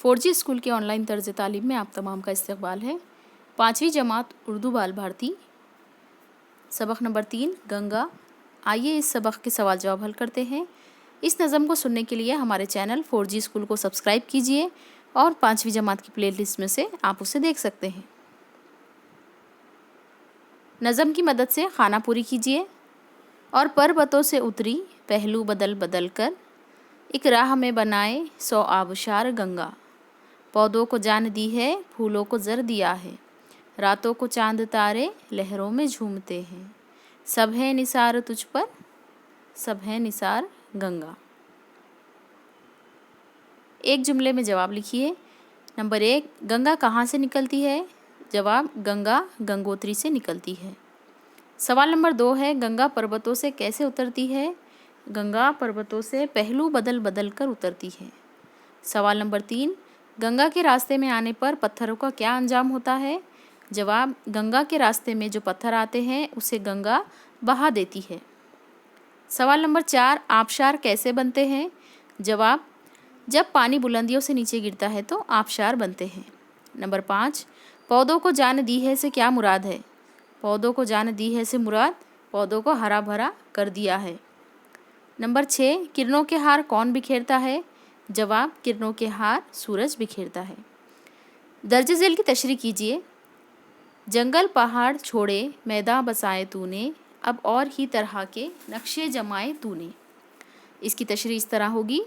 4G school के online तर्ज तालीम में आप तमाम का इस्तकबाल है। 5वीं जमात उर्दू बाल भारती, सबक नंबर 3 गंगा। आइए इस सबक के सवाल जवाब हल करते हैं। इस नज़म को सुनने के लिए हमारे चैनल 4G स्कूल को सब्सक्राइब कीजिए और 5वीं जमात की प्लेलिस्ट में से आप उसे देख सकते हैं। नज़म की मदद से खाना पूरी कीजिए। और पर्वतों से उतरी पहलू बदल बदल कर, एक राह में बनाए 100 आबशार गंगा। पौधों को जान दी है, फूलों को जर दिया है, रातों को चांद तारे लहरों में झूमते हैं। सब है निसार तुझ पर, सब है निसार गंगा। एक जुमले में जवाब लिखिए। नंबर 1, गंगा कहाँ से निकलती है? जवाब, गंगा गंगोत्री से निकलती है। सवाल नंबर 2 है, गंगा पर्वतों से कैसे उतरती है? गंगा पर्वतों से पहलू बदल बदल कर उतरती है। सवाल नंबर 3, गंगा के रास्ते में आने पर पत्थरों का क्या अंजाम होता है? जवाब, गंगा के रास्ते में जो पत्थर आते हैं उसे गंगा बहा देती है। सवाल नंबर 4, आबशार कैसे बनते हैं? जवाब, जब पानी बुलंदियों से नीचे गिरता है तो आबशार बनते हैं। नंबर 5, पौधों को जान दी है से क्या मुराद है? पौधों को जान दी है से मुराद पौधों को हरा भरा कर दिया है। नंबर 6, किरणों के हार कौन बिखेरता है? जवाब, किरणों के हार सूरज बिखेरता है। दर्ज झेल की तशरीह कीजिए। जंगल पहाड़ छोड़े मैदान बसाए तूने, अब और ही तरह के नक्शे जमाए तूने। इसकी तशरीह इस तरह होगी।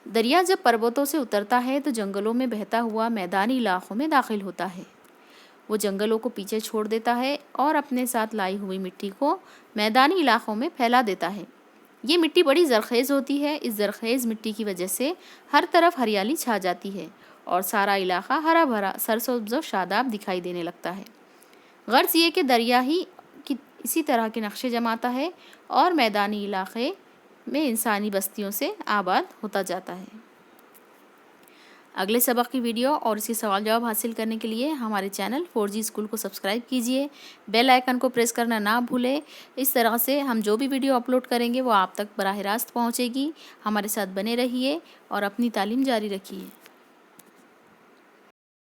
दरिया जब पर्वतों से उतरता है तो जंगलों में बहता हुआ मैदानी इलाकों में दाखिल होता है। वो जंगलों को पीछे छोड़ देता है और अपने साथ लाई हुई मिट्टी को मैदानी इलाकों में फैला देता है। ये मिट्टी बड़ी ज़रख़ेज़ होती है। इस ज़रख़ेज़ मिट्टी की वजह से हर तरफ हरियाली छा जाती है और सारा इलाका हरा भरा सरसब्ज़ व शादाब दिखाई देने लगता है। गर्ज ये कि दरिया ही इसी तरह के नक्शे जमाता है और मैदानी इलाके में इंसानी बस्तियों से आबाद होता जाता है। अगले सबक की वीडियो और इसके सवाल जवाब हासिल करने के लिए हमारे चैनल 4G स्कूल को सब्सक्राइब कीजिए। बेल आइकन को प्रेस करना ना भूलें। इस तरह से हम जो भी वीडियो अपलोड करेंगे वो आप तक बराह रास्त पहुँचेगी। हमारे साथ बने रहिए और अपनी तालीम जारी रखिए।